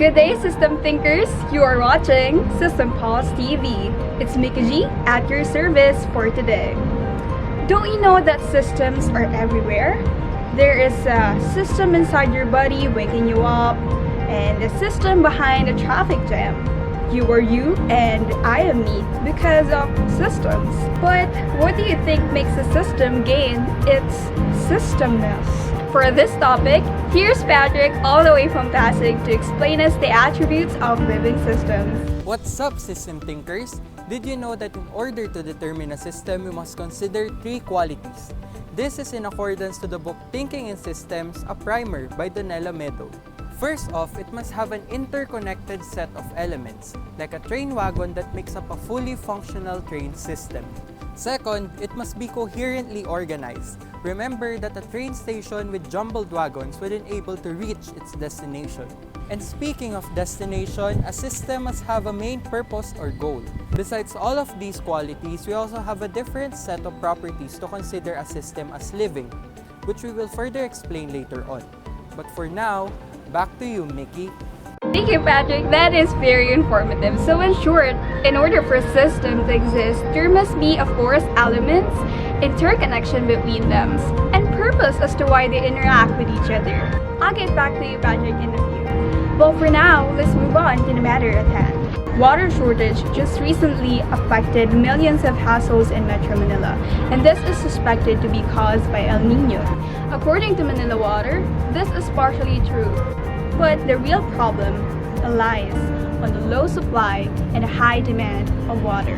Good day, system thinkers! You are watching System Pulse TV. It's Mika G at your service for today. Don't you know that systems are everywhere? There is a system inside your body waking you up, and a system behind a traffic jam. You are you, and I am me because of systems. But what do you think makes a system gain its systemness? For this topic, here's Patrick all the way from Pasig to explain us the attributes of living systems. What's up, system thinkers? Did you know that in order to determine a system, we must consider three qualities? This is in accordance to the book Thinking in Systems, a Primer by Donella Meadow. First off, it must have an interconnected set of elements, like a train wagon that makes up a fully functional train system. Second, it must be coherently organized. Remember that a train station with jumbled wagons wouldn't able to reach its destination. And speaking of destination, a system must have a main purpose or goal. Besides all of these qualities, we also have a different set of properties to consider a system as living, which we will further explain later on. But for now, back to you, Mickey. Thank you, Patrick. That is very informative. So in short, in order for a system to exist, there must be, of course, elements, interconnection between them, and purpose as to why they interact with each other. I'll get back to you, Patrick, in a few. Well, for now, let's move on to the matter at hand. Water shortage just recently affected millions of households in Metro Manila, and this is suspected to be caused by El Nino. According to Manila Water, this is partially true, but the real problem lies on the low supply and high demand of water.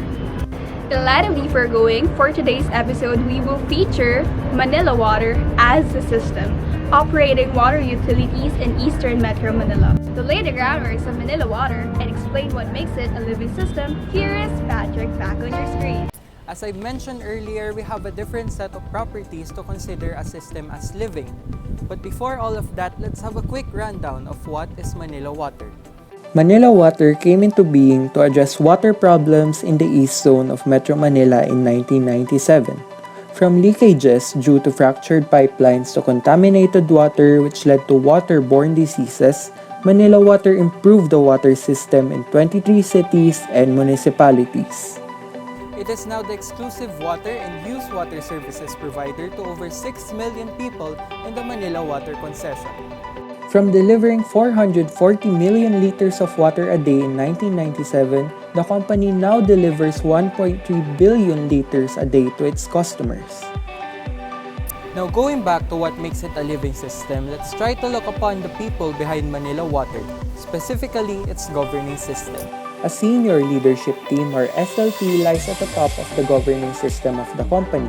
In light of the foregoing, for today's episode, we will feature Manila Water as a system, operating water utilities in Eastern Metro Manila. To lay the groundwork of Manila Water and explain what makes it a living system, here is Patrick back on your screen. As I mentioned earlier, we have a different set of properties to consider a system as living. But before all of that, let's have a quick rundown of what is Manila Water. Manila Water came into being to address water problems in the east zone of Metro Manila in 1997. From leakages due to fractured pipelines to contaminated water which led to waterborne diseases, Manila Water improved the water system in 23 cities and municipalities. It is now the exclusive water and used water services provider to over 6 million people in the Manila Water concession. From delivering 440 million liters of water a day in 1997, the company now delivers 1.3 billion liters a day to its customers. Now going back to what makes it a living system, let's try to look upon the people behind Manila Water, specifically its governing system. A senior leadership team or SLT lies at the top of the governing system of the company,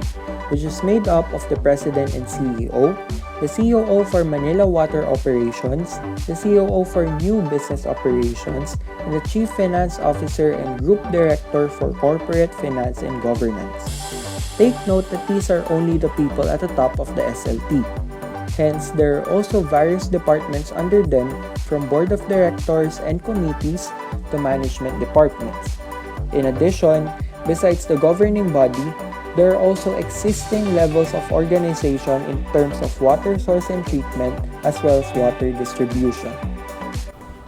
which is made up of the President and CEO, the COO for Manila Water Operations, the COO for New Business Operations, and the Chief Finance Officer and Group Director for Corporate Finance and Governance. Take note that these are only the people at the top of the SLT. Hence, there are also various departments under them, from Board of Directors and committees to management departments. In addition, besides the governing body, there are also existing levels of organization in terms of water source and treatment as well as water distribution.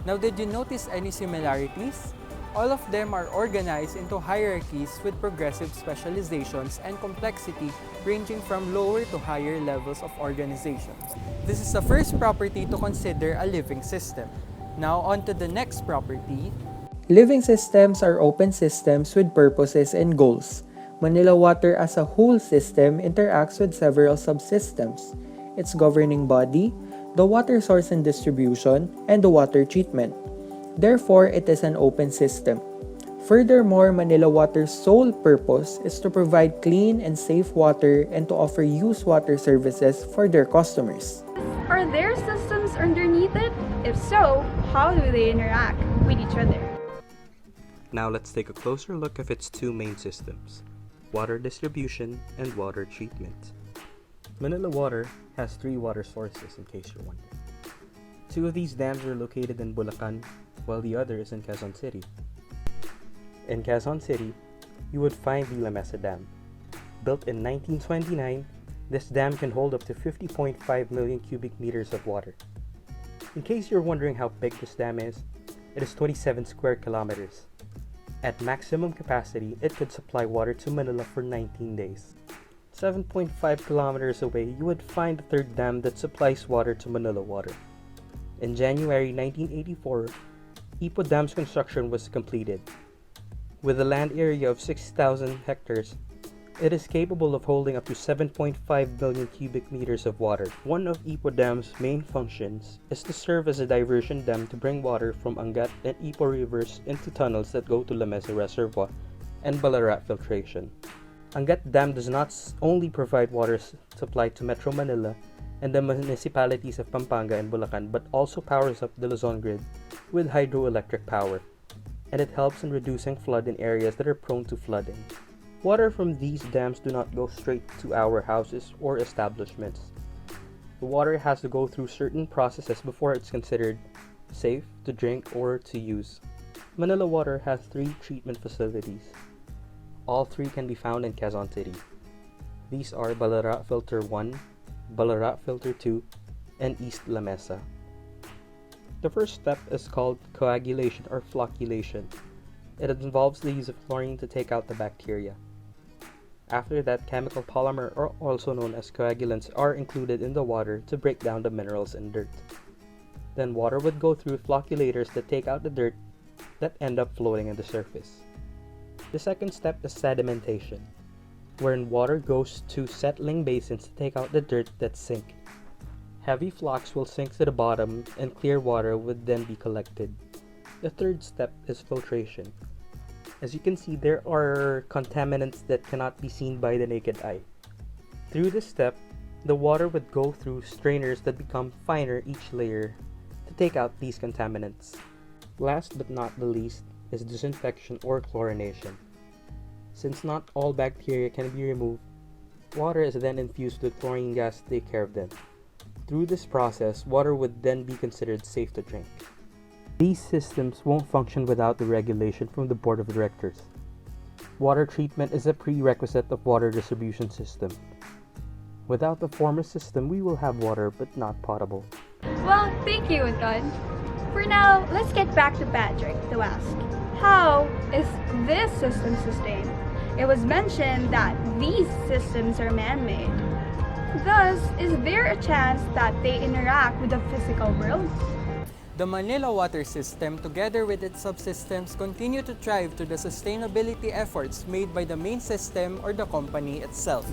Now, did you notice any similarities? All of them are organized into hierarchies with progressive specializations and complexity ranging from lower to higher levels of organization. This is the first property to consider a living system. Now, on to the next property. Living systems are open systems with purposes and goals. Manila Water as a whole system interacts with several subsystems: its governing body, the water source and distribution, and the water treatment. Therefore, it is an open system. Furthermore, Manila Water's sole purpose is to provide clean and safe water and to offer used water services for their customers. Are there systems underneath it? If so, how do they interact with each other? Now let's take a closer look at its two main systems, water distribution and water treatment. Manila Water has three water sources, in case you're wondering. Two of these dams are located in Bulacan, while the other is in Quezon City. In Quezon City, you would find the La Mesa Dam. Built in 1929, this dam can hold up to 50.5 million cubic meters of water. In case you're wondering how big this dam is, It is 27 square kilometers. At maximum capacity, it could supply water to Manila for 19 days. 7.5 kilometers away, you would find the third dam that supplies water to Manila Water. In January 1984, Ipo Dam's construction was completed. With a land area of 6,000 hectares, it is capable of holding up to 7.5 billion cubic meters of water. One of Ipo Dam's main functions is to serve as a diversion dam to bring water from Angat and Ipo rivers into tunnels that go to La Mesa Reservoir and Ballarat filtration. Angat Dam does not only provide water supply to Metro Manila and the municipalities of Pampanga and Bulacan, but also powers up the Luzon grid with hydroelectric power, and it helps in reducing flood in areas that are prone to flooding. Water from these dams do not go straight to our houses or establishments. The water has to go through certain processes before it's considered safe to drink or to use. Manila Water has 3 treatment facilities. All 3 can be found in Quezon City. These are Ballarat Filter 1, Ballarat Filter 2, and East La Mesa. The first step is called coagulation or flocculation. It involves the use of chlorine to take out the bacteria. After that, chemical polymer, or also known as coagulants, are included in the water to break down the minerals in dirt. Then water would go through flocculators that take out the dirt that end up floating on the surface. The second step is sedimentation, wherein water goes to settling basins to take out the dirt that sink. Heavy flocks will sink to the bottom and clear water would then be collected. The third step is filtration. As you can see, there are contaminants that cannot be seen by the naked eye. Through this step, the water would go through strainers that become finer each layer to take out these contaminants. Last but not the least is disinfection or chlorination. Since not all bacteria can be removed, water is then infused with chlorine gas to take care of them. Through this process, water would then be considered safe to drink. These systems won't function without the regulation from the Board of Directors. Water treatment is a prerequisite of water distribution system. Without the former system, we will have water but not potable. Well, thank you, Anton. For now, let's get back to Patrick to ask, how is this system sustained? It was mentioned that these systems are man-made. Thus, is there a chance that they interact with the physical world? The Manila water system, together with its subsystems, continue to thrive to the sustainability efforts made by the main system or the company itself.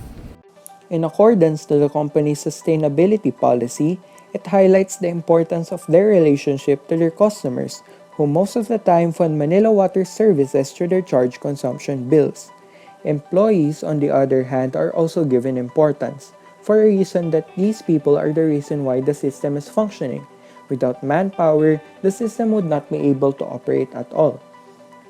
In accordance to the company's sustainability policy, it highlights the importance of their relationship to their customers, who most of the time fund Manila Water services through their charge consumption bills. Employees, on the other hand, are also given importance, for a reason that these people are the reason why the system is functioning. Without manpower, the system would not be able to operate at all.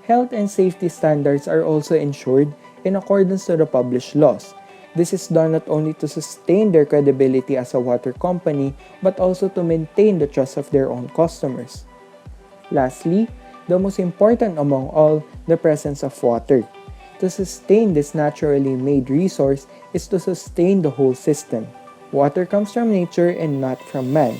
Health and safety standards are also ensured in accordance to the published laws. This is done not only to sustain their credibility as a water company, but also to maintain the trust of their own customers. Lastly, the most important among all, the presence of water. To sustain this naturally made resource is to sustain the whole system. Water comes from nature and not from man.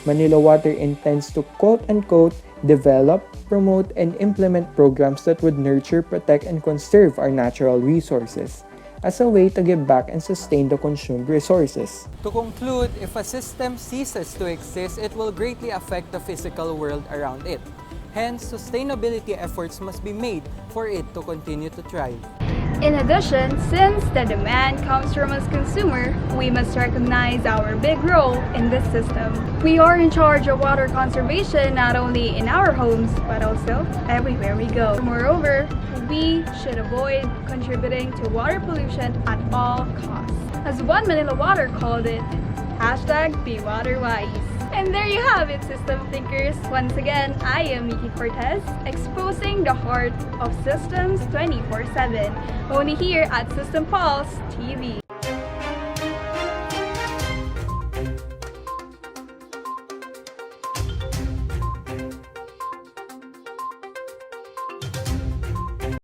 Manila Water intends to quote-unquote develop, promote, and implement programs that would nurture, protect, and conserve our natural resources as a way to give back and sustain the consumed resources. To conclude, if a system ceases to exist, it will greatly affect the physical world around it. Hence, sustainability efforts must be made for it to continue to thrive. In addition, since the demand comes from us consumer, we must recognize our big role in this system. We are in charge of water conservation not only in our homes, but also everywhere we go. Moreover, we should avoid contributing to water pollution at all costs. As One Manila Water called it, #BeWaterWise. And there you have it, system thinkers. Once again, I am Miki Cortez, exposing the heart of systems 24/7, only here at System Pulse TV.